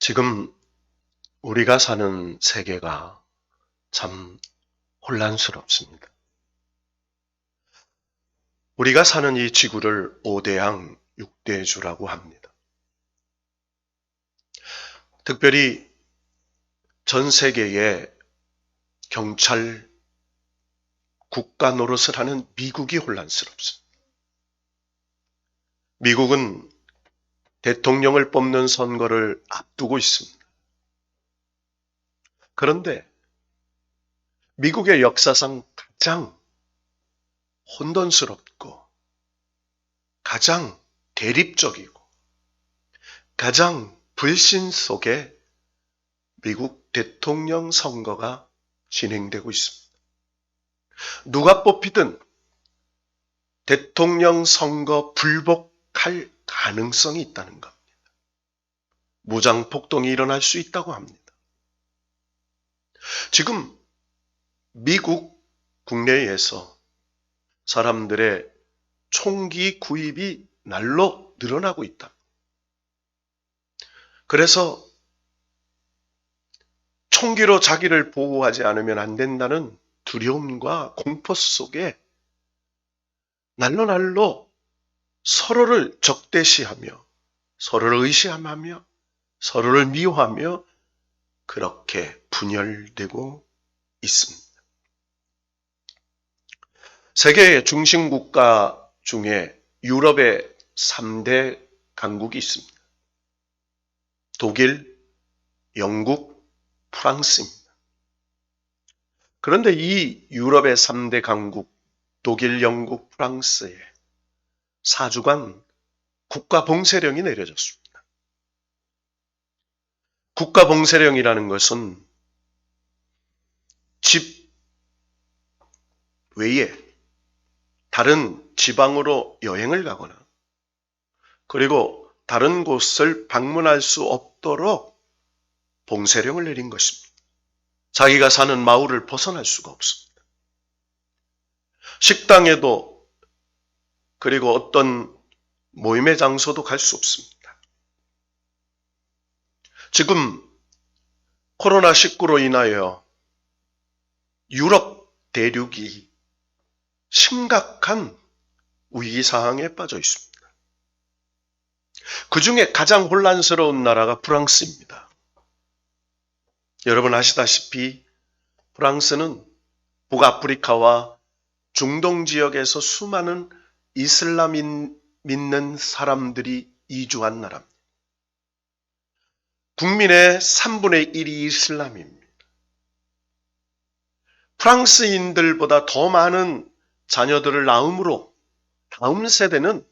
지금 우리가 사는 세계가 참 혼란스럽습니다. 우리가 사는 이 지구를 5대양 6대주라고 합니다. 특별히 전 세계의 경찰, 국가 노릇을 하는 미국이 혼란스럽습니다. 미국은 대통령을 뽑는 선거를 앞두고 있습니다. 그런데 미국의 역사상 가장 혼돈스럽고 가장 대립적이고 가장 불신 속에 미국 대통령 선거가 진행되고 있습니다. 누가 뽑히든 대통령 선거 불복할 가능성이 있다는 겁니다. 무장폭동이 일어날 수 있다고 합니다. 지금 미국 국내에서 사람들의 총기 구입이 날로 늘어나고 있다. 그래서 총기로 자기를 보호하지 않으면 안 된다는 두려움과 공포 속에 날로 서로를 적대시하며 서로를 의심하며 서로를 미워하며 그렇게 분열되고 있습니다. 세계의 중심국가 중에 유럽의 3대 강국이 있습니다. 독일, 영국, 프랑스입니다. 그런데 이 유럽의 3대 강국, 독일, 영국, 프랑스에 4주간 국가봉쇄령이 내려졌습니다. 국가봉쇄령이라는 것은 집 외에 다른 지방으로 여행을 가거나 그리고 다른 곳을 방문할 수 없도록 봉쇄령을 내린 것입니다. 자기가 사는 마을을 벗어날 수가 없습니다. 식당에도 그리고 어떤 모임의 장소도 갈 수 없습니다. 지금 코로나19로 인하여 유럽 대륙이 심각한 위기 상황에 빠져 있습니다. 그 중에 가장 혼란스러운 나라가 프랑스입니다. 여러분 아시다시피 프랑스는 북아프리카와 중동 지역에서 수많은 이슬람 믿는 사람들이 이주한 나라입니다. 국민의 3분의 1이 이슬람입니다. 프랑스인들보다 더 많은 자녀들을 낳음으로 다음 세대는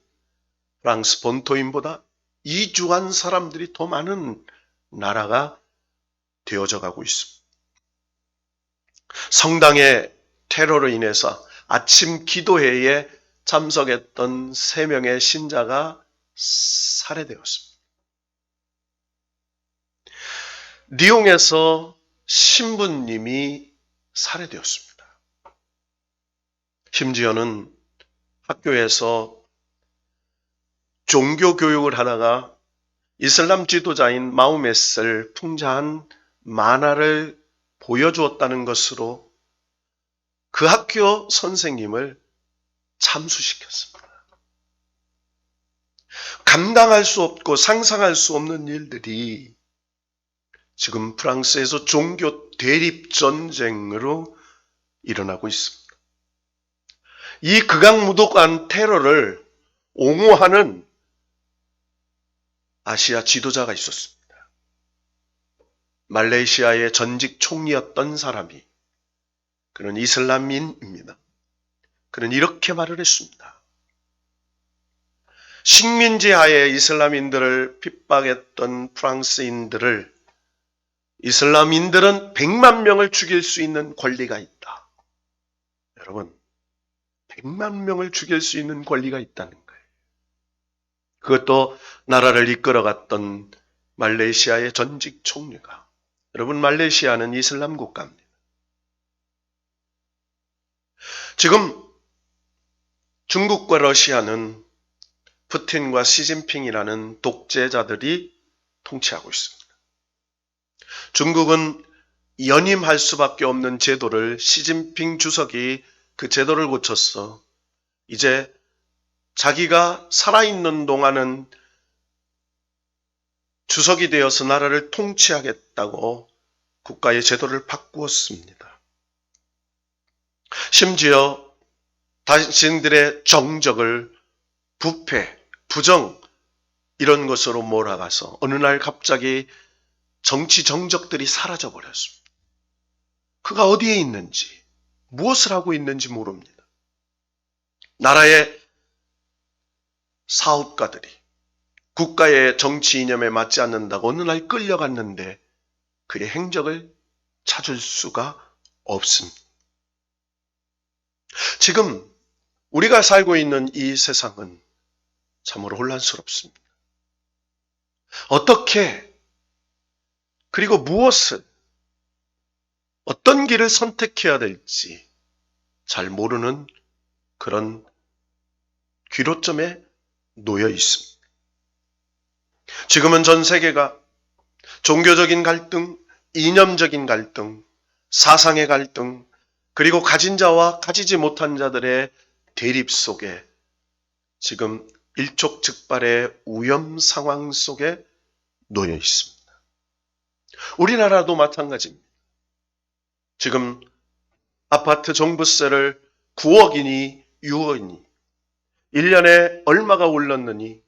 프랑스 본토인보다 이주한 사람들이 더 많은 나라가 되어져 가고 있습니다. 성당의 테러로 인해서 아침 기도회에 참석했던 3명의 신자가 살해되었습니다. 리옹에서 신부님이 살해되었습니다. 심지어는 학교에서 종교 교육을 하다가 이슬람 지도자인 마호멧을 풍자한 만화를 보여주었다는 것으로 그 학교 선생님을 참수시켰습니다. 감당할 수 없고 상상할 수 없는 일들이 지금 프랑스에서 종교 대립 전쟁으로 일어나고 있습니다. 이 극악무도한 테러를 옹호하는 아시아 지도자가 있었습니다. 말레이시아의 전직 총리였던 사람이, 그는 이슬람인입니다. 그는 이렇게 말을 했습니다. 식민지 하에 이슬람인들을 핍박했던 프랑스인들을 이슬람인들은 100만 명을 죽일 수 있는 권리가 있다. 여러분, 100만 명을 죽일 수 있는 권리가 있다는 거예요. 그것도 나라를 이끌어갔던 말레이시아의 전직 총리가. 여러분, 말레이시아는 이슬람 국가입니다. 지금 중국과 러시아는 푸틴과 시진핑이라는 독재자들이 통치하고 있습니다. 중국은 연임할 수밖에 없는 제도를 시진핑 주석이 그 제도를 고쳤어. 이제 자기가 살아있는 동안은 주석이 되어서 나라를 통치하겠다고 국가의 제도를 바꾸었습니다. 심지어 당신들의 정적을 부패, 부정 이런 것으로 몰아가서 어느 날 갑자기 정치 정적들이 사라져버렸습니다. 그가 어디에 있는지, 무엇을 하고 있는지 모릅니다. 나라의 사업가들이 국가의 정치 이념에 맞지 않는다고 어느 날 끌려갔는데 그의 행적을 찾을 수가 없습니다. 지금 우리가 살고 있는 이 세상은 참으로 혼란스럽습니다. 어떻게 그리고 무엇을 어떤 길을 선택해야 될지 잘 모르는 그런 귀로점에 놓여 있습니다. 지금은 전 세계가 종교적인 갈등, 이념적인 갈등, 사상의 갈등, 그리고 가진 자와 가지지 못한 자들의 대립 속에 지금 일촉즉발의 위험 상황 속에 놓여 있습니다. 우리나라도 마찬가지입니다. 지금 아파트 종부세를 9억이니 6억이니 1년에 얼마가 올랐느니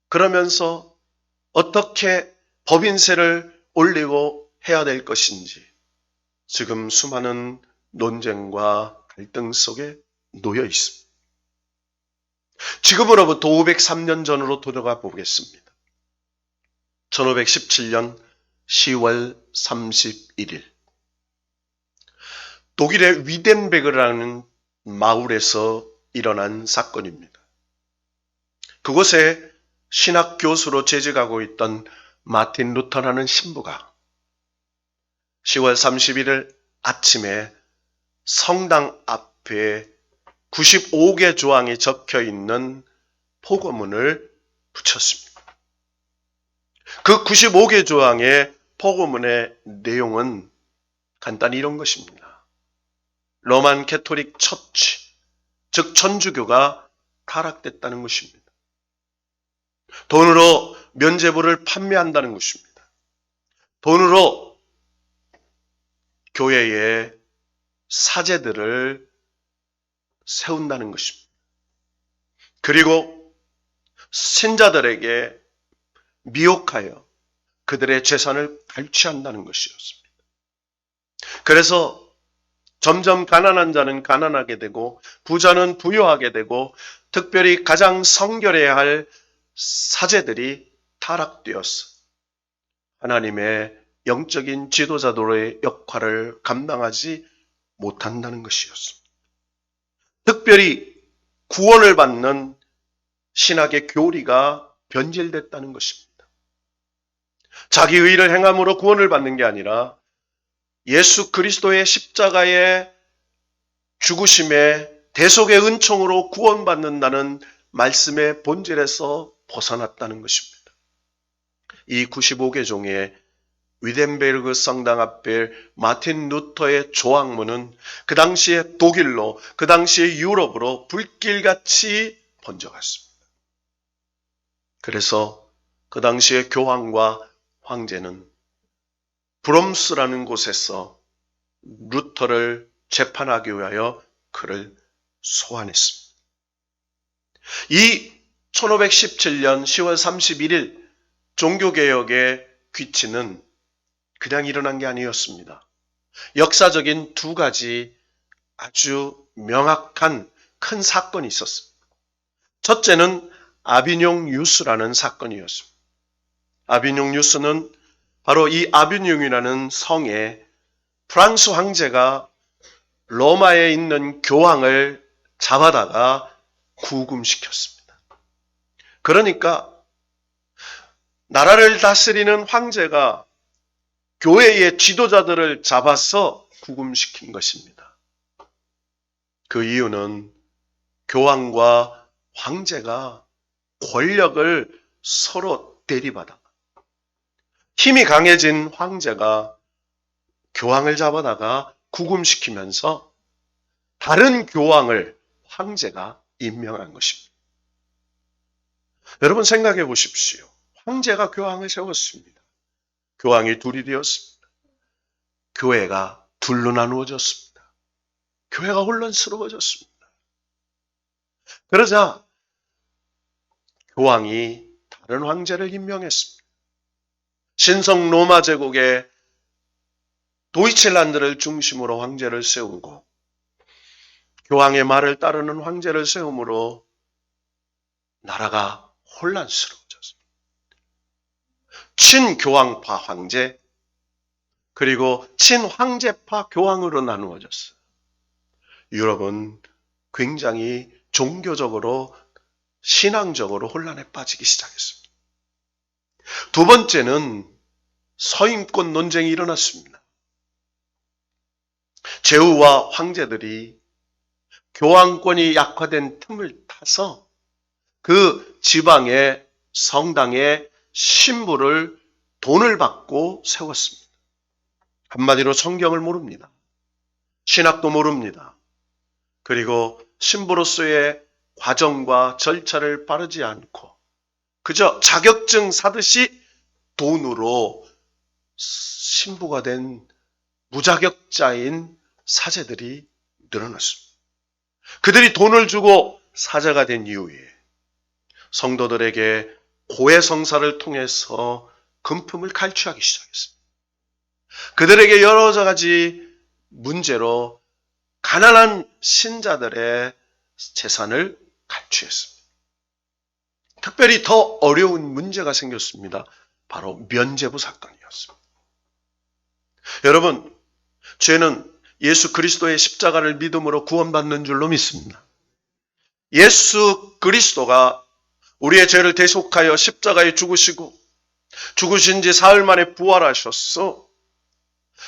그러면서 어떻게 법인세를 올리고 해야 될 것인지 지금 수많은 논쟁과 갈등 속에 놓여 있습니다. 지금으로부터 503년 전으로 돌아가 보겠습니다. 1517년 10월 31일 독일의 위덴베그라는 마을에서 일어난 사건입니다. 그곳에 신학 교수로 재직하고 있던 마틴 루터라는 신부가 10월 31일 아침에 성당 앞에 95개 조항이 적혀 있는 포고문을 붙였습니다. 그 95개 조항의 포고문의 내용은 간단히 이런 것입니다. 로만 캐토릭 처치, 즉 천주교가 타락됐다는 것입니다. 돈으로 면죄부를 판매한다는 것입니다. 돈으로 교회의 사제들을 세운다는 것입니다. 그리고 신자들에게 미혹하여 그들의 재산을 갈취한다는 것이었습니다. 그래서 점점 가난한 자는 가난하게 되고 부자는 부유하게 되고 특별히 가장 성결해야 할 사제들이 타락되었어. 하나님의 영적인 지도자들의 역할을 감당하지 못한다는 것이었습니다. 특별히 구원을 받는 신학의 교리가 변질됐다는 것입니다. 자기 의를 행함으로 구원을 받는 게 아니라 예수 그리스도의 십자가의 죽으심의 대속의 은총으로 구원받는다는 말씀의 본질에서 벗어났다는 것입니다. 이 95개 종의 위덴베르그 성당 앞에 마틴 루터의 조항문은 그 당시에 독일로, 그 당시에 유럽으로 불길같이 번져갔습니다. 그래서 그 당시에 교황과 황제는 브롬스라는 곳에서 루터를 재판하기 위하여 그를 소환했습니다. 이 1517년 10월 31일 종교개혁의 귀치는 그냥 일어난 게 아니었습니다. 역사적인 두 가지 아주 명확한 큰 사건이 있었습니다. 첫째는 아비뇽 유수라는 사건이었습니다. 아비뇽 유수는 바로 이 아비뇽이라는 성에 프랑스 황제가 로마에 있는 교황을 잡아다가 구금시켰습니다. 그러니까 나라를 다스리는 황제가 교회의 지도자들을 잡아서 구금시킨 것입니다. 그 이유는 교황과 황제가 권력을 서로 대립하다 힘이 강해진 황제가 교황을 잡아다가 구금시키면서 다른 교황을 황제가 임명한 것입니다. 여러분 생각해 보십시오. 황제가 교황을 세웠습니다. 교황이 둘이 되었습니다. 교회가 둘로 나누어졌습니다. 교회가 혼란스러워졌습니다. 그러자 교황이 다른 황제를 임명했습니다. 신성 로마 제국의 도이칠란드를 중심으로 황제를 세우고 교황의 말을 따르는 황제를 세움으로 나라가 혼란스러워졌습니다. 친교황파 황제 그리고 친황제파 교황으로 나누어졌어요. 유럽은 굉장히 종교적으로 신앙적으로 혼란에 빠지기 시작했습니다. 두 번째는 서임권 논쟁이 일어났습니다. 제후와 황제들이 교황권이 약화된 틈을 타서 그 지방의 성당에 신부를 돈을 받고 세웠습니다. 한마디로 성경을 모릅니다. 신학도 모릅니다. 그리고 신부로서의 과정과 절차를 바르지 않고 그저 자격증 사듯이 돈으로 신부가 된 무자격자인 사제들이 늘어났습니다. 그들이 돈을 주고 사제가 된 이후에 성도들에게 고해성사를 통해서 금품을 갈취하기 시작했습니다. 그들에게 여러 가지 문제로 가난한 신자들의 재산을 갈취했습니다. 특별히 더 어려운 문제가 생겼습니다. 바로 면죄부 사건이었습니다. 여러분, 죄는 예수 그리스도의 십자가를 믿음으로 구원받는 줄로 믿습니다. 예수 그리스도가 우리의 죄를 대속하여 십자가에 죽으시고 죽으신 지 사흘 만에 부활하셨어.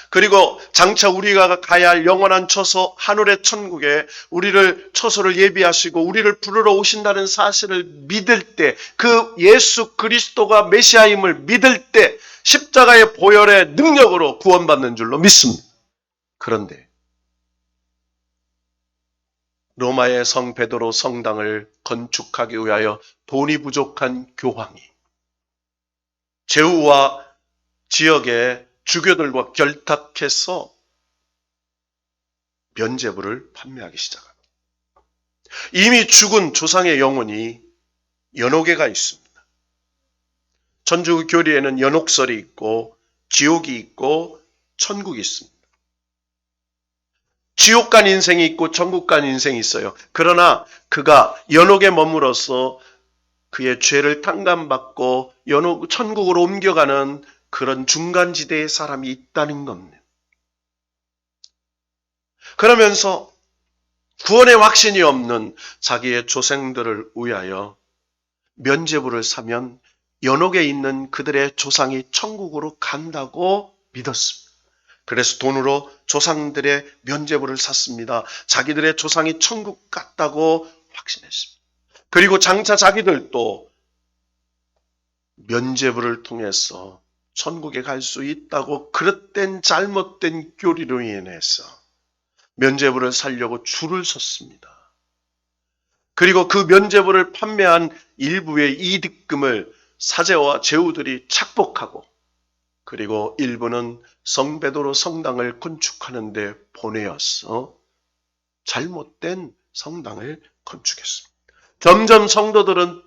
그리고 장차 우리가 가야 할 영원한 처소 하늘의 천국에 우리를 처소를 예비하시고 우리를 부르러 오신다는 사실을 믿을 때, 그 예수 그리스도가 메시아임을 믿을 때 십자가의 보혈의 능력으로 구원받는 줄로 믿습니다. 그런데 로마의 성 베드로 성당을 건축하기 위하여 돈이 부족한 교황이 제후와 지역의 주교들과 결탁해서 면죄부를 판매하기 시작합니다. 이미 죽은 조상의 영혼이 연옥에가 있습니다. 천주교 교리에는 연옥설이 있고 지옥이 있고 천국이 있습니다. 지옥 간 인생이 있고 천국 간 인생이 있어요. 그러나 그가 연옥에 머물어서 그의 죄를 탕감받고 천국으로 옮겨가는 그런 중간지대의 사람이 있다는 겁니다. 그러면서 구원의 확신이 없는 자기의 조상들을 위하여 면죄부를 사면 연옥에 있는 그들의 조상이 천국으로 간다고 믿었습니다. 그래서 돈으로 조상들의 면죄부를 샀습니다. 자기들의 조상이 천국 갔다고 확신했습니다. 그리고 장차 자기들도 면죄부를 통해서 천국에 갈 수 있다고 그릇된 잘못된 교리로 인해서 면죄부를 사려고 줄을 섰습니다. 그리고 그 면죄부를 판매한 일부의 이득금을 사제와 제후들이 착복하고 그리고 일부는 성 베드로 성당을 건축하는 데 보내어서 잘못된 성당을 건축했습니다. 점점 성도들은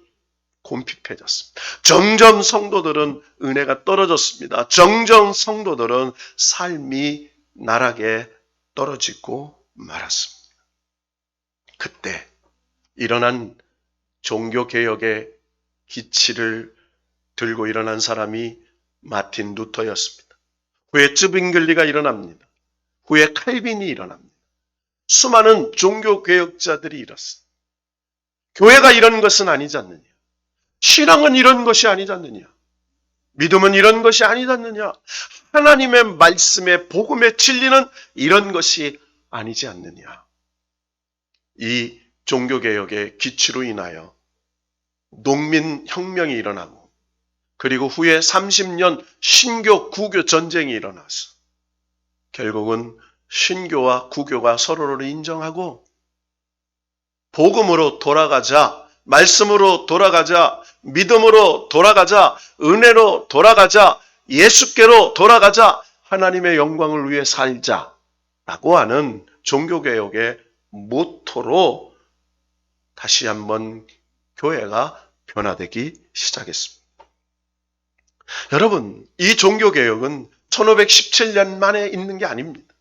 곰핍해졌습니다. 점점 성도들은 은혜가 떨어졌습니다. 점점 성도들은 삶이 나락에 떨어지고 말았습니다. 그때 일어난 종교개혁의 기치를 들고 일어난 사람이 마틴 루터였습니다. 후에 쯔빙글리가 일어납니다. 후에 칼빈이 일어납니다. 수많은 종교개혁자들이 일었습니다. 교회가 이런 것은 아니지 않느냐? 신앙은 이런 것이 아니지 않느냐? 믿음은 이런 것이 아니지 않느냐? 하나님의 말씀의 복음의 진리는 이런 것이 아니지 않느냐? 이 종교개혁의 기치로 인하여 농민혁명이 일어나고 그리고 후에 30년 신교, 구교 전쟁이 일어나서 결국은 신교와 구교가 서로를 인정하고 복음으로 돌아가자, 말씀으로 돌아가자, 믿음으로 돌아가자, 은혜로 돌아가자, 예수께로 돌아가자, 하나님의 영광을 위해 살자라고 하는 종교개혁의 모토로 다시 한번 교회가 변화되기 시작했습니다. 여러분, 이 종교개혁은 1517년 만에 있는 게 아닙니다.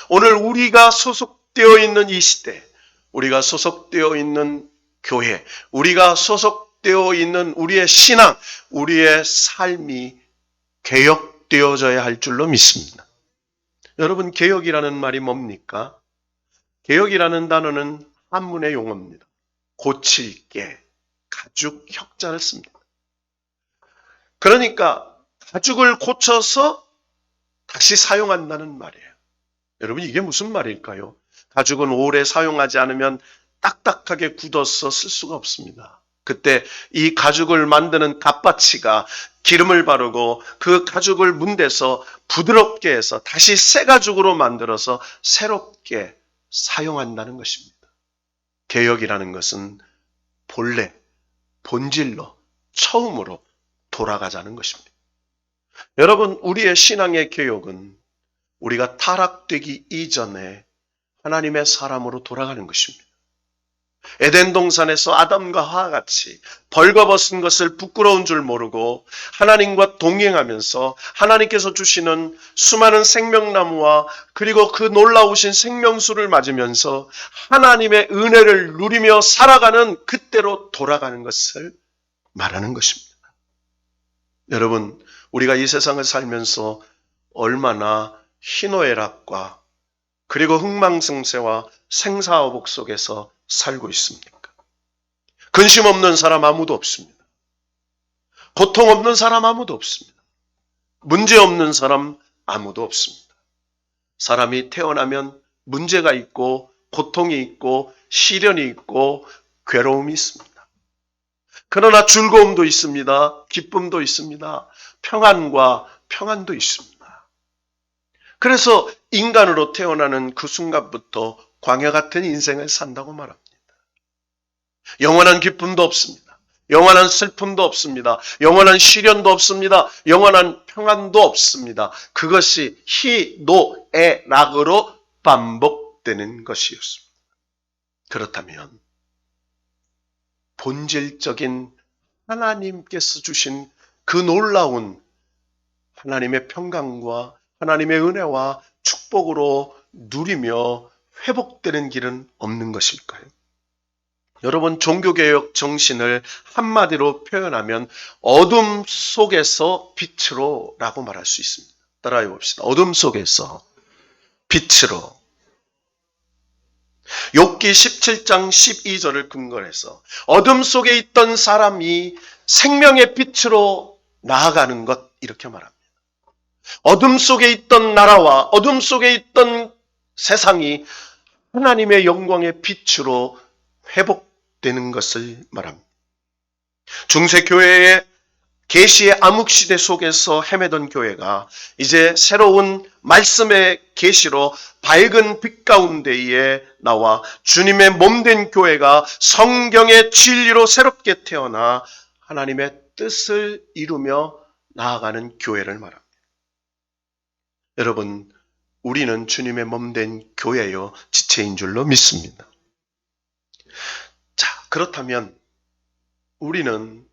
오늘 우리가 소속되어 있는 이 시대, 우리가 소속되어 있는 교회, 우리가 소속되어 있는 우리의 신앙, 우리의 삶이 개혁되어져야 할 줄로 믿습니다. 여러분, 개혁이라는 말이 뭡니까? 개혁이라는 단어는 한문의 용어입니다. 고칠게, 가죽, 혁자를 씁니다. 그러니까 가죽을 고쳐서 다시 사용한다는 말이에요. 여러분, 이게 무슨 말일까요? 가죽은 오래 사용하지 않으면 딱딱하게 굳어서 쓸 수가 없습니다. 그때 이 가죽을 만드는 갓바치가 기름을 바르고 그 가죽을 문대서 부드럽게 해서 다시 새 가죽으로 만들어서 새롭게 사용한다는 것입니다. 개혁이라는 것은 본래, 본질로, 처음으로 돌아가자는 것입니다. 여러분, 우리의 신앙의 개혁은 우리가 타락되기 이전에 하나님의 사람으로 돌아가는 것입니다. 에덴 동산에서 아담과 하와 같이 벌거벗은 것을 부끄러운 줄 모르고 하나님과 동행하면서 하나님께서 주시는 수많은 생명나무와 그리고 그 놀라우신 생명수를 맞으면서 하나님의 은혜를 누리며 살아가는 그때로 돌아가는 것을 말하는 것입니다. 여러분, 우리가 이 세상을 살면서 얼마나 희노애락과 그리고 흥망성쇠와 생사화복 속에서 살고 있습니까? 근심 없는 사람 아무도 없습니다. 고통 없는 사람 아무도 없습니다. 문제 없는 사람 아무도 없습니다. 사람이 태어나면 문제가 있고 고통이 있고 시련이 있고 괴로움이 있습니다. 그러나 즐거움도 있습니다. 기쁨도 있습니다. 평안도 있습니다. 그래서 인간으로 태어나는 그 순간부터 광야 같은 인생을 산다고 말합니다. 영원한 기쁨도 없습니다. 영원한 슬픔도 없습니다. 영원한 시련도 없습니다. 영원한 평안도 없습니다. 그것이 희노애락으로 반복되는 것이었습니다. 그렇다면 본질적인 하나님께서 주신 그 놀라운 하나님의 평강과 하나님의 은혜와 축복으로 누리며 회복되는 길은 없는 것일까요? 여러분, 종교개혁 정신을 한마디로 표현하면 어둠 속에서 빛으로 라고 말할 수 있습니다. 따라해 봅시다. 어둠 속에서 빛으로. 욥기 17장 12절을 근거로 해서 어둠 속에 있던 사람이 생명의 빛으로 나아가는 것, 이렇게 말합니다. 어둠 속에 있던 나라와 어둠 속에 있던 세상이 하나님의 영광의 빛으로 회복되는 것을 말합니다. 중세교회의 계시의 암흑시대 속에서 헤매던 교회가 이제 새로운 말씀의 계시로 밝은 빛 가운데에 나와 주님의 몸된 교회가 성경의 진리로 새롭게 태어나 하나님의 뜻을 이루며 나아가는 교회를 말합니다. 여러분, 우리는 주님의 몸된 교회요 지체인 줄로 믿습니다. 자, 그렇다면 우리는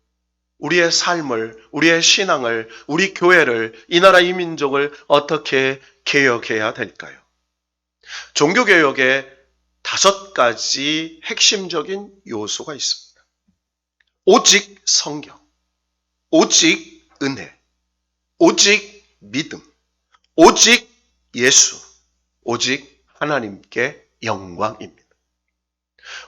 우리의 삶을, 우리의 신앙을, 우리 교회를, 이 나라 이 민족을 어떻게 개혁해야 될까요? 종교개혁에 5가지 핵심적인 요소가 있습니다. 오직 성경, 오직 은혜, 오직 믿음, 오직 예수, 오직 하나님께 영광입니다.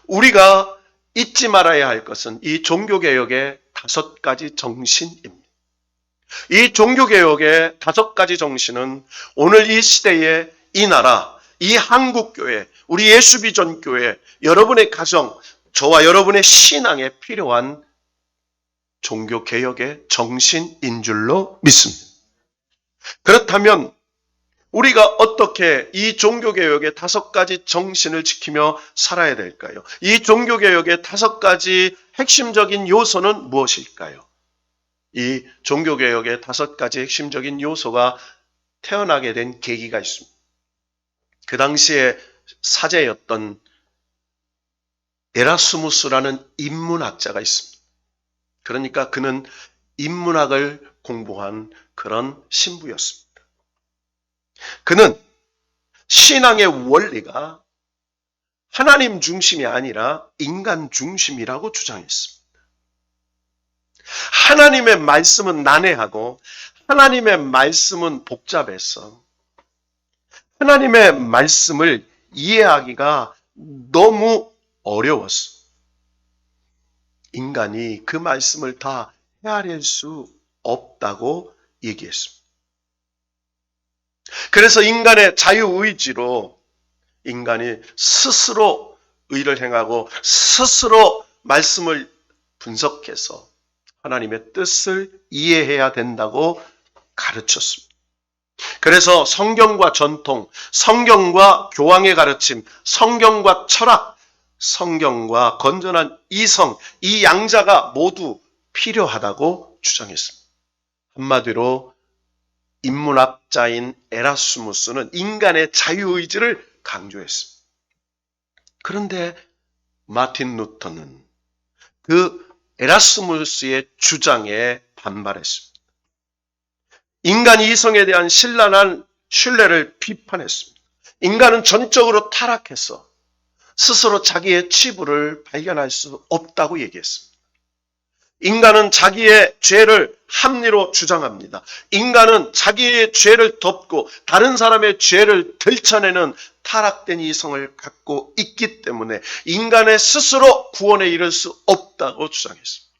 우리가 잊지 말아야 할 것은 이 종교개혁의 5가지 정신입니다. 이 종교개혁의 5가지 정신은 오늘 이 시대에 이 나라, 이 한국교회, 우리 예수비전교회, 여러분의 가정, 저와 여러분의 신앙에 필요한 종교개혁의 정신인 줄로 믿습니다. 그렇다면 우리가 어떻게 이 종교개혁의 5가지 정신을 지키며 살아야 될까요? 이 종교개혁의 5가지 핵심적인 요소는 무엇일까요? 이 종교개혁의 5가지 핵심적인 요소가 태어나게 된 계기가 있습니다. 그 당시에 사제였던 에라스무스라는 인문학자가 있습니다. 그러니까 그는 인문학을 공부한 그런 신부였습니다. 그는 신앙의 원리가 하나님 중심이 아니라 인간 중심이라고 주장했습니다. 하나님의 말씀은 난해하고 하나님의 말씀은 복잡해서 하나님의 말씀을 이해하기가 너무 어려웠어. 인간이 그 말씀을 다 헤아릴 수 없다고 얘기했습니다. 그래서 인간의 자유의지로 인간이 스스로 의를 행하고 스스로 말씀을 분석해서 하나님의 뜻을 이해해야 된다고 가르쳤습니다. 그래서 성경과 전통, 성경과 교황의 가르침, 성경과 철학, 성경과 건전한 이성, 이 양자가 모두 필요하다고 주장했습니다. 한마디로 인문학자인 에라스무스는 인간의 자유의지를 강조했습니다. 그런데 마틴 루터는 그 에라스무스의 주장에 반발했습니다. 인간 이성에 대한 신랄한 신뢰를 비판했습니다. 인간은 전적으로 타락해서 스스로 자기의 치부를 발견할 수 없다고 얘기했습니다. 인간은 자기의 죄를 합리로 주장합니다. 인간은 자기의 죄를 덮고 다른 사람의 죄를 들춰내는 타락된 이성을 갖고 있기 때문에 인간의 스스로 구원에 이를 수 없다고 주장했습니다.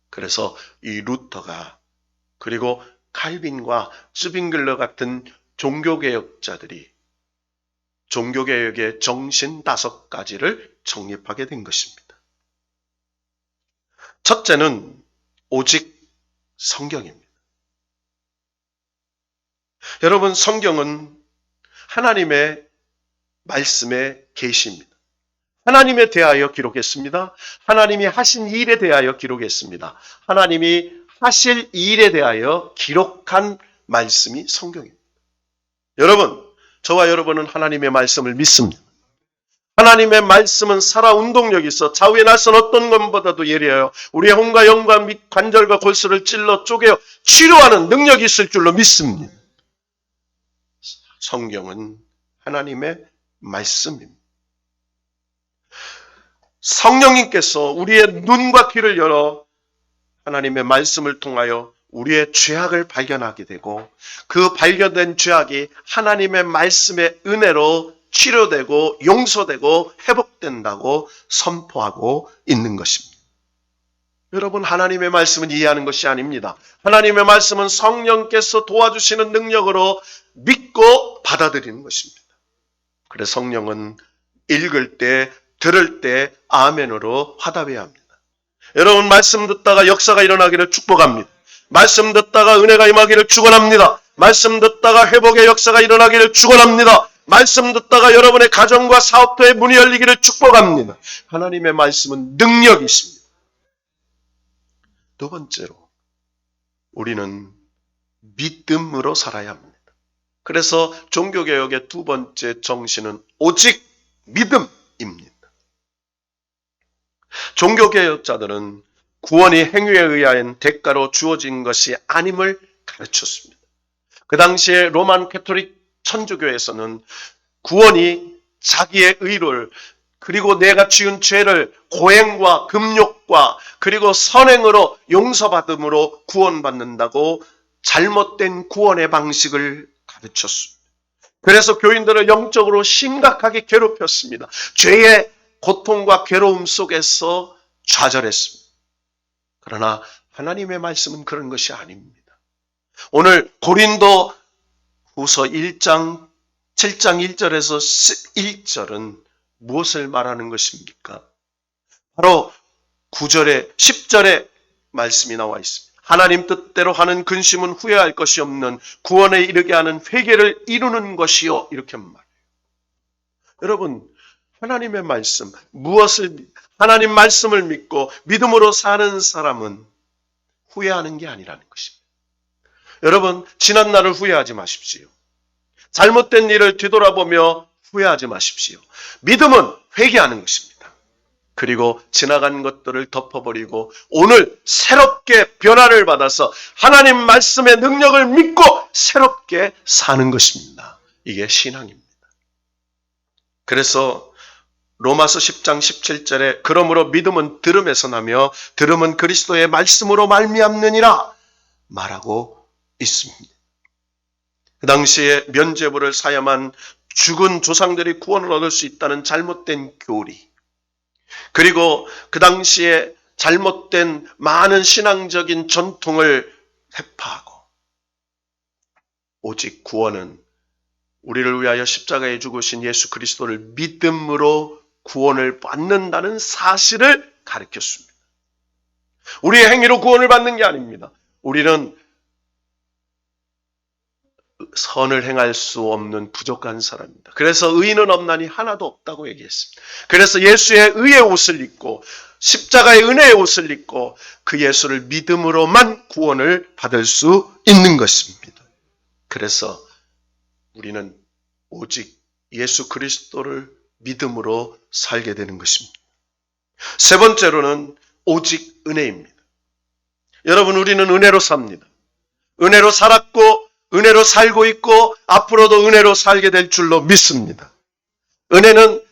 그래서 이 루터가 그리고 칼빈과 쯔빙글러 같은 종교개혁자들이 종교개혁의 정신 5가지를 정립하게 된 것입니다. 첫째는 오직 성경입니다. 여러분, 성경은 하나님의 말씀의 계시입니다. 하나님에 대하여 기록했습니다. 하나님이 하신 일에 대하여 기록했습니다. 하나님이 하실 일에 대하여 기록한 말씀이 성경입니다. 여러분, 저와 여러분은 하나님의 말씀을 믿습니다. 하나님의 말씀은 살아 운동력이 있어 좌우의 날선 어떤 것보다도 예리하여 우리의 혼과 영과 및 관절과 골수를 찔러 쪼개어 치료하는 능력이 있을 줄로 믿습니다. 성경은 하나님의 말씀입니다. 성령님께서 우리의 눈과 귀를 열어 하나님의 말씀을 통하여 우리의 죄악을 발견하게 되고 그 발견된 죄악이 하나님의 말씀의 은혜로 치료되고 용서되고 회복된다고 선포하고 있는 것입니다. 여러분, 하나님의 말씀은 이해하는 것이 아닙니다. 하나님의 말씀은 성령께서 도와주시는 능력으로 믿고 받아들이는 것입니다. 그래서 성령은 읽을 때, 들을 때 아멘으로 화답해야 합니다. 여러분, 말씀 듣다가 역사가 일어나기를 축복합니다. 말씀 듣다가 은혜가 임하기를 축원합니다. 말씀 듣다가 회복의 역사가 일어나기를 축원합니다. 말씀 듣다가 여러분의 가정과 사업터에 문이 열리기를 축복합니다. 하나님의 말씀은 능력이십니다. 두 번째로 우리는 믿음으로 살아야 합니다. 그래서 종교개혁의 2번째 정신은 오직 믿음입니다. 종교개혁자들은 구원이 행위에 의한 대가로 주어진 것이 아님을 가르쳤습니다. 그 당시에 로만 캐토릭 천주교에서는 구원이 자기의 의를 그리고 내가 지은 죄를 고행과 금욕과 그리고 선행으로 용서받음으로 구원받는다고 잘못된 구원의 방식을 가르쳤습니다. 그래서 교인들을 영적으로 심각하게 괴롭혔습니다. 죄의 고통과 괴로움 속에서 좌절했습니다. 그러나 하나님의 말씀은 그런 것이 아닙니다. 오늘 고린도 후서 1장 7장 1절에서 1절은 무엇을 말하는 것입니까? 바로 9절에 10절에 말씀이 나와 있습니다. 하나님 뜻대로 하는 근심은 후회할 것이 없는 구원에 이르게 하는 회개를 이루는 것이요. 이렇게 말해요. 여러분, 하나님의 말씀, 하나님 말씀을 믿고 믿음으로 사는 사람은 후회하는 게 아니라는 것입니다. 여러분, 지난 날을 후회하지 마십시오. 잘못된 일을 뒤돌아보며 후회하지 마십시오. 믿음은 회개하는 것입니다. 그리고 지나간 것들을 덮어버리고 오늘 새롭게 변화를 받아서 하나님 말씀의 능력을 믿고 새롭게 사는 것입니다. 이게 신앙입니다. 그래서 로마서 10장 17절에 그러므로 믿음은 들음에서 나며 들음은 그리스도의 말씀으로 말미암느니라 말하고 있습니다. 그 당시에 면죄부를 사야만 죽은 조상들이 구원을 얻을 수 있다는 잘못된 교리, 그리고 그 당시에 잘못된 많은 신앙적인 전통을 회파하고 오직 구원은 우리를 위하여 십자가에 죽으신 예수 그리스도를 믿음으로 구원을 받는다는 사실을 가르쳤습니다. 우리의 행위로 구원을 받는 게 아닙니다. 우리는 선을 행할 수 없는 부족한 사람입니다. 그래서 의인은 없나니 하나도 없다고 얘기했습니다. 그래서 예수의 의의 옷을 입고 십자가의 은혜의 옷을 입고 그 예수를 믿음으로만 구원을 받을 수 있는 것입니다. 그래서 우리는 오직 예수 그리스도를 믿음으로 살게 되는 것입니다. 세 번째로는 오직 은혜입니다. 여러분, 우리는 은혜로 삽니다. 은혜로 살았고 은혜로 살고 있고 앞으로도 은혜로 살게 될 줄로 믿습니다. 은혜는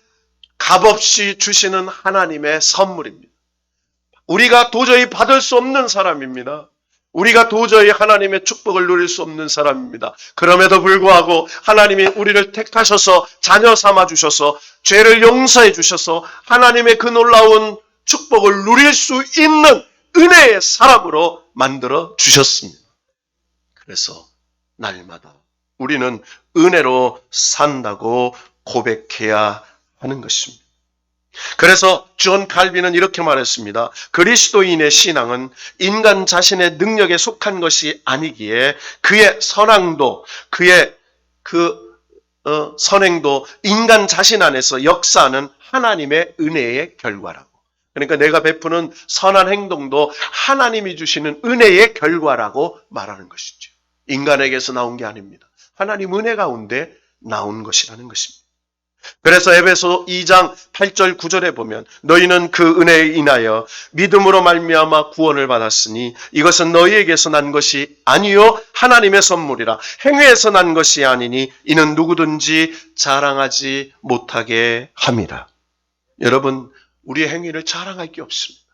값없이 주시는 하나님의 선물입니다. 우리가 도저히 받을 수 없는 사람입니다. 우리가 도저히 하나님의 축복을 누릴 수 없는 사람입니다. 그럼에도 불구하고 하나님이 우리를 택하셔서 자녀 삼아 주셔서 죄를 용서해 주셔서 하나님의 그 놀라운 축복을 누릴 수 있는 은혜의 사람으로 만들어 주셨습니다. 그래서 날마다 우리는 은혜로 산다고 고백해야 하는 것입니다. 그래서 존 칼빈은 이렇게 말했습니다. 그리스도인의 신앙은 인간 자신의 능력에 속한 것이 아니기에 그의 선행도, 그의 선행도 인간 자신 안에서 역사하는 하나님의 은혜의 결과라고. 그러니까 내가 베푸는 선한 행동도 하나님이 주시는 은혜의 결과라고 말하는 것이죠. 인간에게서 나온 게 아닙니다. 하나님 은혜 가운데 나온 것이라는 것입니다. 그래서 에베소 2장 8절 9절에 보면 너희는 그 은혜에 인하여 믿음으로 말미암아 구원을 받았으니 이것은 너희에게서 난 것이 아니요 하나님의 선물이라. 행위에서 난 것이 아니니 이는 누구든지 자랑하지 못하게 함이라. 여러분, 우리의 행위를 자랑할 게 없습니다.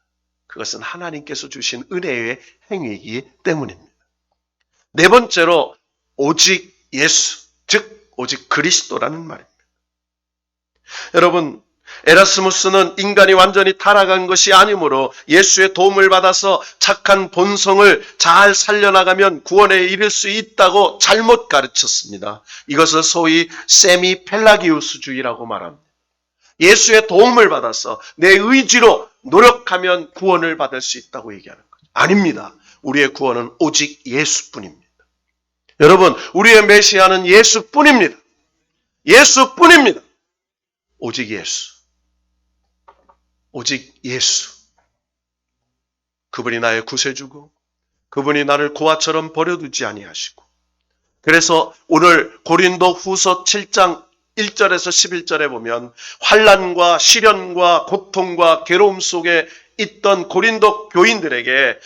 그것은 하나님께서 주신 은혜의 행위이기 때문입니다. 네 번째로 오직 예수, 즉 오직 그리스도라는 말입니다. 여러분, 에라스무스는 인간이 완전히 타락한 것이 아니므로 예수의 도움을 받아서 착한 본성을 잘 살려나가면 구원에 이를 수 있다고 잘못 가르쳤습니다. 이것을 소위 세미펠라기우스주의라고 말합니다. 예수의 도움을 받아서 내 의지로 노력하면 구원을 받을 수 있다고 얘기하는 거죠. 아닙니다. 우리의 구원은 오직 예수뿐입니다. 여러분, 우리의 메시아는 예수뿐입니다. 예수뿐입니다. 오직 예수. 오직 예수. 그분이 나의 구세주고 그분이 나를 고아처럼 버려두지 아니하시고, 그래서 오늘 고린도 후서 7장 1절에서 11절에 보면 환난과 시련과 고통과 괴로움 속에 있던 고린도 교인들에게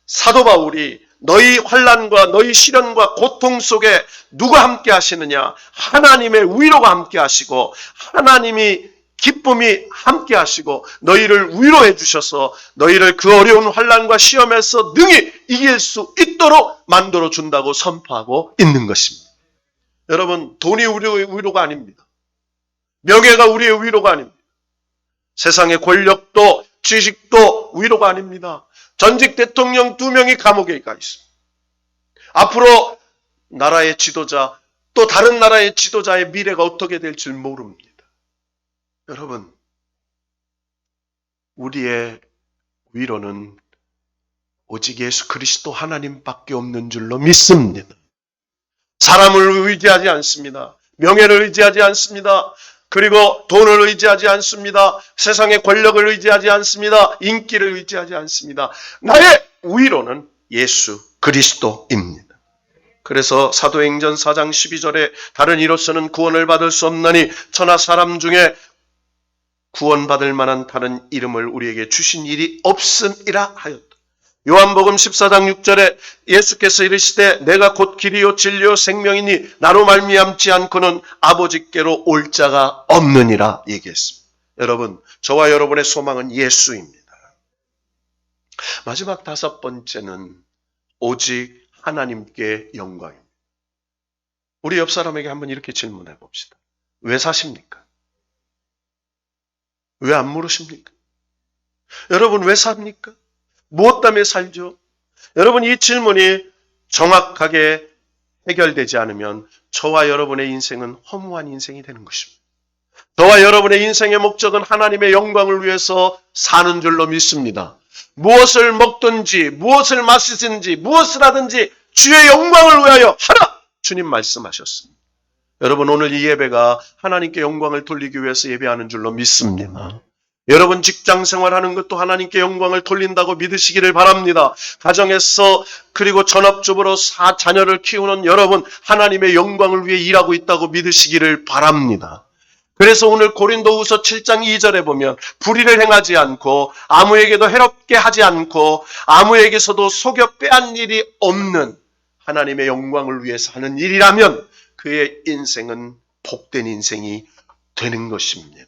사도 바울이 너희 환난과 너희 시련과 고통 속에 누가 함께 하시느냐? 하나님의 위로가 함께 하시고 하나님이 기쁨이 함께 하시고 너희를 위로해 주셔서 너희를 그 어려운 환난과 시험에서 능히 이길 수 있도록 만들어 준다고 선포하고 있는 것입니다. 여러분, 돈이 우리의 위로가 아닙니다. 명예가 우리의 위로가 아닙니다. 세상의 권력도 지식도 위로가 아닙니다. 전직 대통령 2명이 감옥에 가 있습니다. 앞으로 나라의 지도자, 또 다른 나라의 지도자의 미래가 어떻게 될지 모릅니다. 여러분, 우리의 위로는 오직 예수 그리스도 하나님밖에 없는 줄로 믿습니다. 사람을 의지하지 않습니다. 명예를 의지하지 않습니다. 그리고 돈을 의지하지 않습니다. 세상의 권력을 의지하지 않습니다. 인기를 의지하지 않습니다. 나의 위로는 예수 그리스도입니다. 그래서 사도행전 4장 12절에 다른 이로서는 구원을 받을 수 없나니 천하 사람 중에 구원받을 만한 다른 이름을 우리에게 주신 일이 없음이라 하였다. 요한복음 14장 6절에 예수께서 이르시되 내가 곧 길이요 진리요 생명이니 나로 말미암지 않고는 아버지께로 올 자가 없느니라 얘기했습니다. 여러분, 저와 여러분의 소망은 예수입니다. 마지막 5번째는 오직 하나님께 영광입니다. 우리 옆 사람에게 한번 이렇게 질문해 봅시다. 왜 사십니까? 왜 안 물으십니까? 여러분 왜 삽니까? 무엇 때문에 살죠? 여러분 이 질문이 정확하게 해결되지 않으면 저와 여러분의 인생은 허무한 인생이 되는 것입니다. 저와 여러분의 인생의 목적은 하나님의 영광을 위해서 사는 줄로 믿습니다. 무엇을 먹든지 무엇을 마시든지 무엇을 하든지 주의 영광을 위하여 하라! 주님 말씀하셨습니다. 여러분 오늘 이 예배가 하나님께 영광을 돌리기 위해서 예배하는 줄로 믿습니다. 여러분 직장 생활하는 것도 하나님께 영광을 돌린다고 믿으시기를 바랍니다. 가정에서 그리고 전업주부로 자녀를 키우는 여러분 하나님의 영광을 위해 일하고 있다고 믿으시기를 바랍니다. 그래서 오늘 고린도후서 7장 2절에 보면 불의를 행하지 않고 아무에게도 해롭게 하지 않고 아무에게서도 속여 빼앗는 일이 없는 하나님의 영광을 위해서 하는 일이라면 그의 인생은 복된 인생이 되는 것입니다.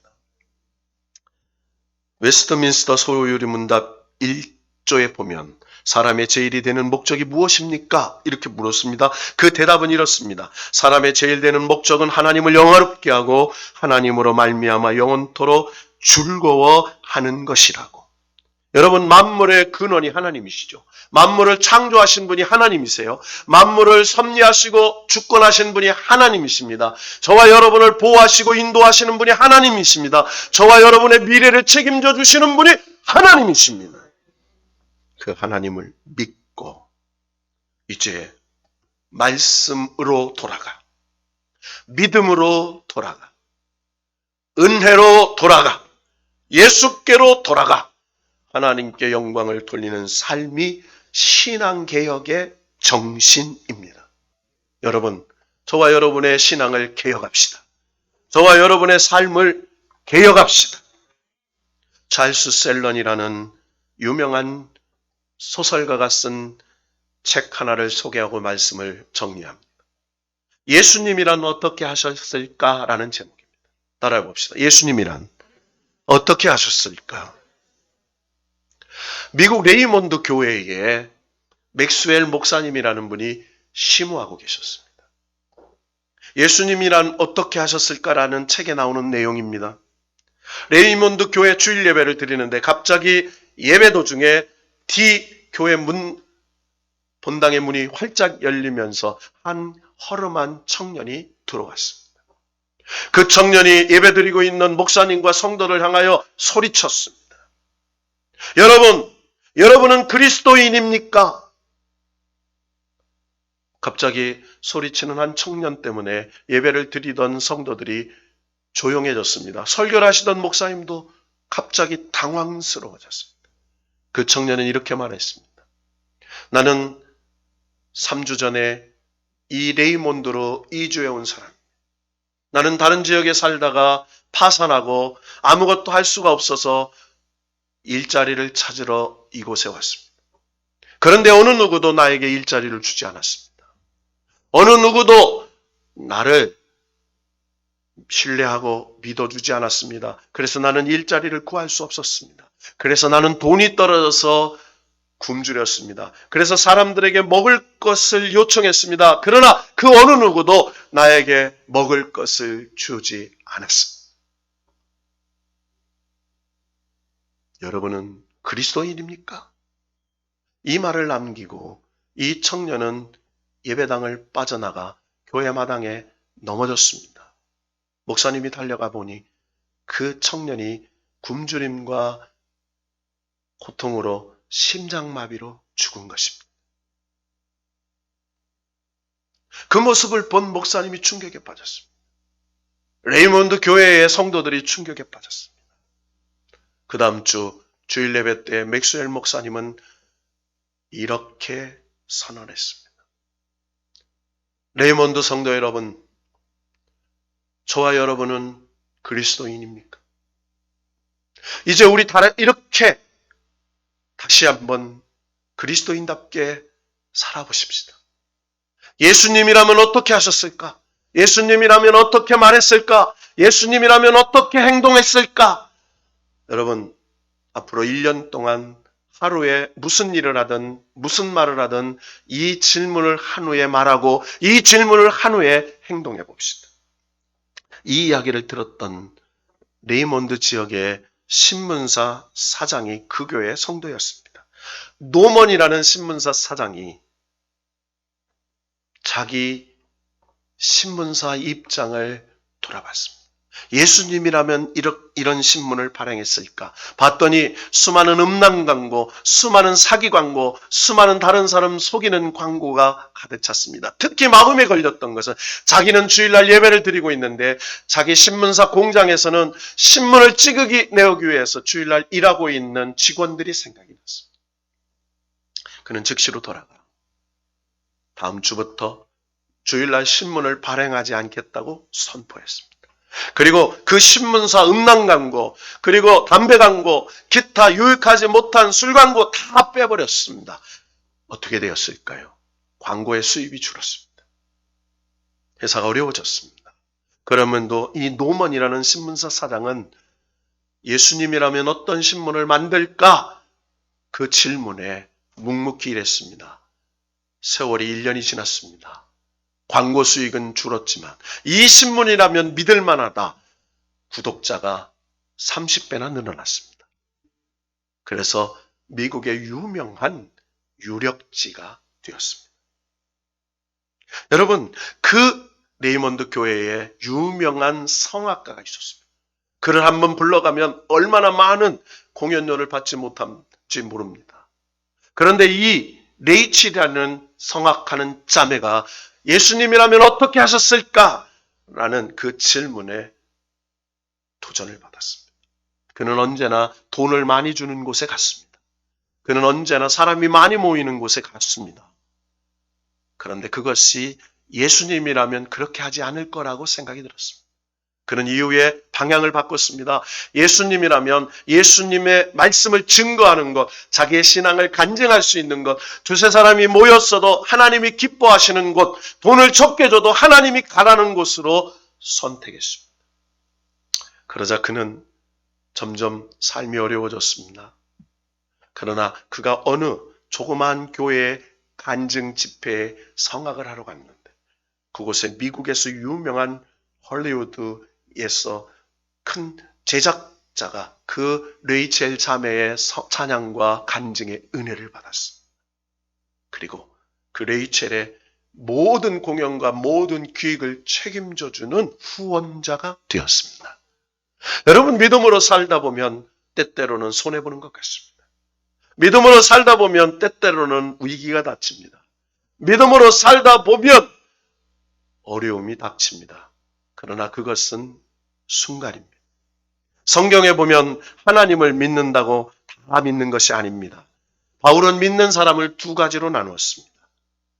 웨스트민스터 소요리 문답 1조에 보면 사람의 제일이 되는 목적이 무엇입니까? 이렇게 물었습니다. 그 대답은 이렇습니다. 사람의 제일 되는 목적은 하나님을 영화롭게 하고 하나님으로 말미암아 영원토록 즐거워하는 것이라고. 여러분 만물의 근원이 하나님이시죠. 만물을 창조하신 분이 하나님이세요. 만물을 섭리하시고 주권하신 분이 하나님이십니다. 저와 여러분을 보호하시고 인도하시는 분이 하나님이십니다. 저와 여러분의 미래를 책임져 주시는 분이 하나님이십니다. 그 하나님을 믿고 이제 말씀으로 돌아가, 믿음으로 돌아가, 은혜로 돌아가, 예수께로 돌아가 하나님께 영광을 돌리는 삶이 신앙개혁의 정신입니다. 여러분, 저와 여러분의 신앙을 개혁합시다. 저와 여러분의 삶을 개혁합시다. 찰스 셀런이라는 유명한 소설가가 쓴 책 하나를 소개하고 말씀을 정리합니다. 예수님이란 어떻게 하셨을까라는 제목입니다. 따라해 봅시다. 예수님이란 어떻게 하셨을까? 미국 레이몬드 교회에 맥스웰 목사님이라는 분이 심우하고 계셨습니다. 예수님이란 어떻게 하셨을까라는 책에 나오는 내용입니다. 레이몬드 교회 주일 예배를 드리는데 갑자기 예배 도중에 교회 본당의 문이 활짝 열리면서 한 허름한 청년이 들어왔습니다. 그 청년이 예배드리고 있는 목사님과 성도를 향하여 소리쳤습니다. 여러분은 그리스도인입니까? 갑자기 소리치는 한 청년 때문에 예배를 드리던 성도들이 조용해졌습니다. 설교를 하시던 목사님도 갑자기 당황스러워졌습니다. 그 청년은 이렇게 말했습니다. 나는 3주 전에 이 레이몬드로 이주해 온 사람. 나는 다른 지역에 살다가 파산하고 아무것도 할 수가 없어서 일자리를 찾으러 이곳에 왔습니다. 그런데 어느 누구도 나에게 일자리를 주지 않았습니다. 어느 누구도 나를 신뢰하고 믿어주지 않았습니다. 그래서 나는 일자리를 구할 수 없었습니다. 그래서 나는 돈이 떨어져서 굶주렸습니다. 그래서 사람들에게 먹을 것을 요청했습니다. 그러나 그 어느 누구도 나에게 먹을 것을 주지 않았습니다. 여러분은 그리스도인입니까? 이 말을 남기고 이 청년은 예배당을 빠져나가 교회 마당에 넘어졌습니다. 목사님이 달려가 보니 그 청년이 굶주림과 고통으로 심장마비로 죽은 것입니다. 그 모습을 본 목사님이 충격에 빠졌습니다. 레이몬드 교회의 성도들이 충격에 빠졌습니다. 그 다음 주 주일 예배 때 맥스웰 목사님은 이렇게 선언했습니다. 레이몬드 성도 여러분, 저와 여러분은 그리스도인입니까? 이제 우리 이렇게 다시 한번 그리스도인답게 살아보십시다. 예수님이라면 어떻게 하셨을까? 예수님이라면 어떻게 말했을까? 예수님이라면 어떻게 행동했을까? 여러분, 앞으로 1년 동안 하루에 무슨 일을 하든 무슨 말을 하든 이 질문을 한 후에 말하고 이 질문을 한 후에 행동해 봅시다. 이 이야기를 들었던 레이몬드 지역의 신문사 사장이 그 교회의 성도였습니다. 노먼이라는 신문사 사장이 자기 신문사 입장을 돌아봤습니다. 예수님이라면 이런 신문을 발행했을까? 봤더니 수많은 음란 광고, 수많은 사기 광고, 수많은 다른 사람 속이는 광고가 가득 찼습니다. 특히 마음에 걸렸던 것은 자기는 주일날 예배를 드리고 있는데 자기 신문사 공장에서는 신문을 찌그기 내오기 위해서 주일날 일하고 있는 직원들이 생각이 났습니다. 그는 즉시로 돌아가 다음 주부터 주일날 신문을 발행하지 않겠다고 선포했습니다. 그리고 그 신문사 음란 광고, 그리고 담배 광고, 기타 유익하지 못한 술 광고 다 빼버렸습니다. 어떻게 되었을까요? 광고의 수입이 줄었습니다. 회사가 어려워졌습니다. 그러면도 이 노먼이라는 신문사 사장은 예수님이라면 어떤 신문을 만들까? 그 질문에 묵묵히 일했습니다. 세월이 1년이 지났습니다. 광고 수익은 줄었지만 이 신문이라면 믿을 만하다. 구독자가 30배나 늘어났습니다. 그래서 미국의 유명한 유력지가 되었습니다. 여러분, 그 레이몬드 교회에 유명한 성악가가 있었습니다. 그를 한번 불러가면 얼마나 많은 공연료를 받지 못할지 모릅니다. 그런데 이 레이치라는 성악하는 자매가 예수님이라면 어떻게 하셨을까? 라는 그 질문에 도전을 받았습니다. 그는 언제나 돈을 많이 주는 곳에 갔습니다. 그는 언제나 사람이 많이 모이는 곳에 갔습니다. 그런데 그것이 예수님이라면 그렇게 하지 않을 거라고 생각이 들었습니다. 그는 이후에 방향을 바꿨습니다. 예수님이라면 예수님의 말씀을 증거하는 것, 자기의 신앙을 간증할 수 있는 것, 두세 사람이 모였어도 하나님이 기뻐하시는 곳, 돈을 적게 줘도 하나님이 가라는 곳으로 선택했습니다. 그러자 그는 점점 삶이 어려워졌습니다. 그러나 그가 어느 조그마한 교회의 간증 집회에 성악을 하러 갔는데 그곳에 미국에서 유명한 헐리우드에서 큰 제작자가 그 레이첼 자매의 찬양과 간증의 은혜를 받았습니다. 그리고 그 레이첼의 모든 공연과 모든 기획을 책임져주는 후원자가 되었습니다. 여러분, 믿음으로 살다 보면 때때로는 손해보는 것 같습니다. 믿음으로 살다 보면 때때로는 위기가 닥칩니다. 믿음으로 살다 보면 어려움이 닥칩니다. 그러나 그것은 순간입니다. 성경에 보면 하나님을 믿는다고 다 믿는 것이 아닙니다. 바울은 믿는 사람을 두 가지로 나누었습니다.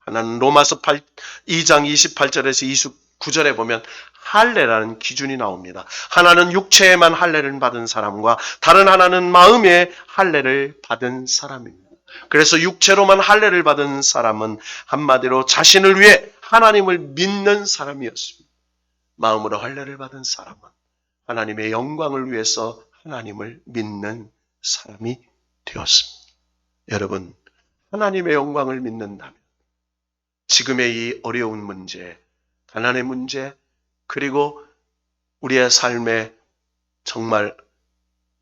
하나는 로마서 2장 28절에서 29절에 보면 할례라는 기준이 나옵니다. 하나는 육체에만 할례를 받은 사람과 다른 하나는 마음에 할례를 받은 사람입니다. 그래서 육체로만 할례를 받은 사람은 한마디로 자신을 위해 하나님을 믿는 사람이었습니다. 마음으로 할례를 받은 사람은 하나님의 영광을 위해서 하나님을 믿는 사람이 되었습니다. 여러분, 하나님의 영광을 믿는다면 지금의 이 어려운 문제, 가난의 문제, 그리고 우리의 삶에 정말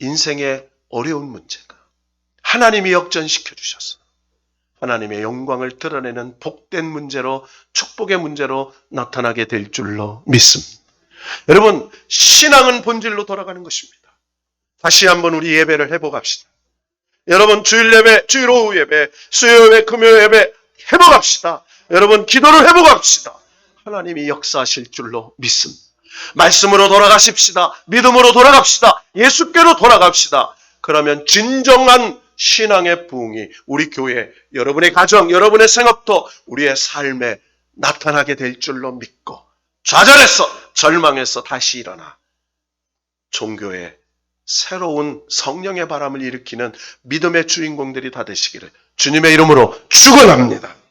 인생의 어려운 문제가 하나님이 역전시켜 주셔서 하나님의 영광을 드러내는 복된 문제로, 축복의 문제로 나타나게 될 줄로 믿습니다. 여러분, 신앙은 본질로 돌아가는 것입니다. 다시 한번 우리 예배를 해보갑시다. 여러분 주일 예배, 주일 오후 예배, 수요 예배, 금요 예배 회복합시다. 여러분 기도를 회복합시다. 하나님이 역사하실 줄로 믿습니다. 말씀으로 돌아가십시다. 믿음으로 돌아갑시다. 예수께로 돌아갑시다. 그러면 진정한 신앙의 부흥이 우리 교회, 여러분의 가정, 여러분의 생업도 우리의 삶에 나타나게 될 줄로 믿고 좌절해서 절망해서 다시 일어나 종교의 새로운 성령의 바람을 일으키는 믿음의 주인공들이 다 되시기를 주님의 이름으로 축원합니다.